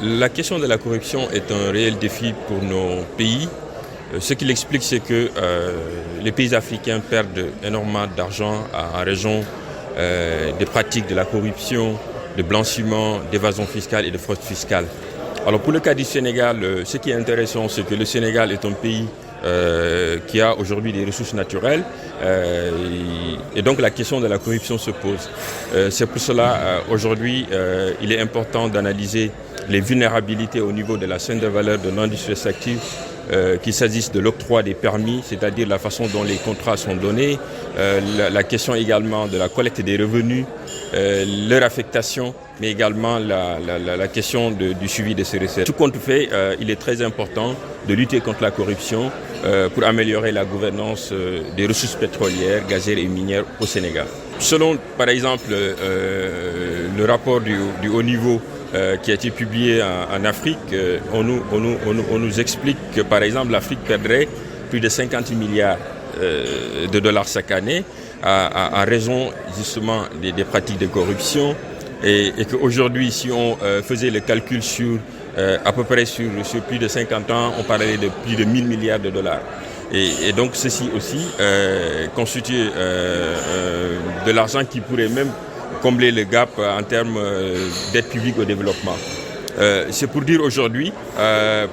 La question de la corruption est un réel défi pour nos pays. Ce qui l'explique, c'est que les pays africains perdent énormément d'argent en raison des pratiques de la corruption, de blanchiment, d'évasion fiscale et de fraude fiscale. Alors pour le cas du Sénégal, ce qui est intéressant, c'est que le Sénégal est un pays qui a aujourd'hui des ressources naturelles et donc la question de la corruption se pose. C'est pour cela aujourd'hui il est important d'analyser les vulnérabilités au niveau de la chaîne de valeur de l'industrie extractive, qu'il s'agisse de l'octroi des permis, c'est-à-dire la façon dont les contrats sont donnés, la question également de la collecte des revenus, leur affectation, mais également la question du suivi de ces recettes. Tout compte fait, il est très important de lutter contre la corruption pour améliorer la gouvernance des ressources pétrolières, gazières et minières au Sénégal. Selon, par exemple, le rapport du haut niveau qui a été publié en Afrique, on nous explique que, par exemple, l'Afrique perdrait plus de 50 milliards de dollars chaque année en raison justement des pratiques de corruption et qu'aujourd'hui, si on faisait le calcul sur à peu près sur plus de 50 ans, on parlait de plus de 1000 milliards de dollars. Et donc ceci aussi constitue de l'argent qui pourrait même combler le gap en termes d'aide publique au développement. C'est pour dire aujourd'hui,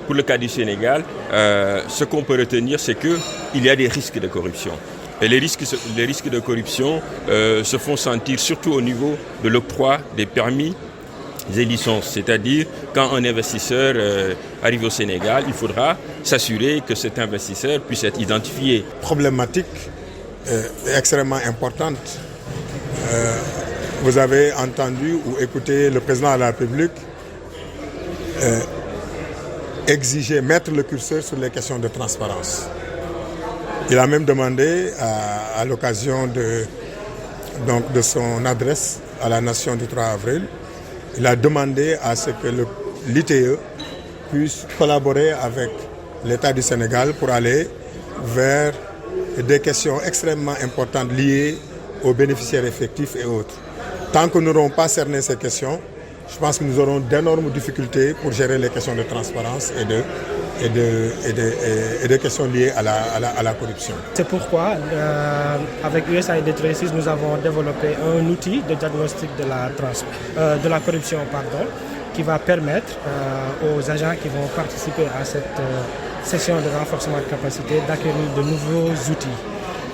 pour le cas du Sénégal, ce qu'on peut retenir, c'est qu'il y a des risques de corruption. Et les risques de corruption se font sentir surtout au niveau de l'octroi des permis et licences. C'est-à-dire, quand un investisseur arrive au Sénégal, il faudra s'assurer que cet investisseur puisse être identifié. Problématique extrêmement importante. Vous avez entendu ou écouté le président de la République exiger, mettre le curseur sur les questions de transparence. Il a même demandé à l'occasion de son adresse à la nation du 3 avril, il a demandé à ce que l'ITE puisse collaborer avec l'État du Sénégal pour aller vers des questions extrêmement importantes liées aux bénéficiaires effectifs et autres. Tant que nous n'aurons pas cerné ces questions, je pense que nous aurons d'énormes difficultés pour gérer les questions de transparence et des questions liées à la corruption. C'est pourquoi, avec USAID Traces, nous avons développé un outil de diagnostic de la corruption, qui va permettre aux agents qui vont participer à cette session de renforcement de capacité d'acquérir de nouveaux outils,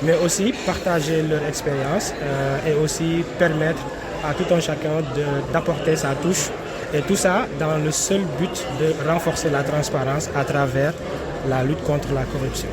mais aussi partager leur expérience et aussi permettre à tout un chacun d'apporter sa touche. Et tout ça dans le seul but de renforcer la transparence à travers la lutte contre la corruption.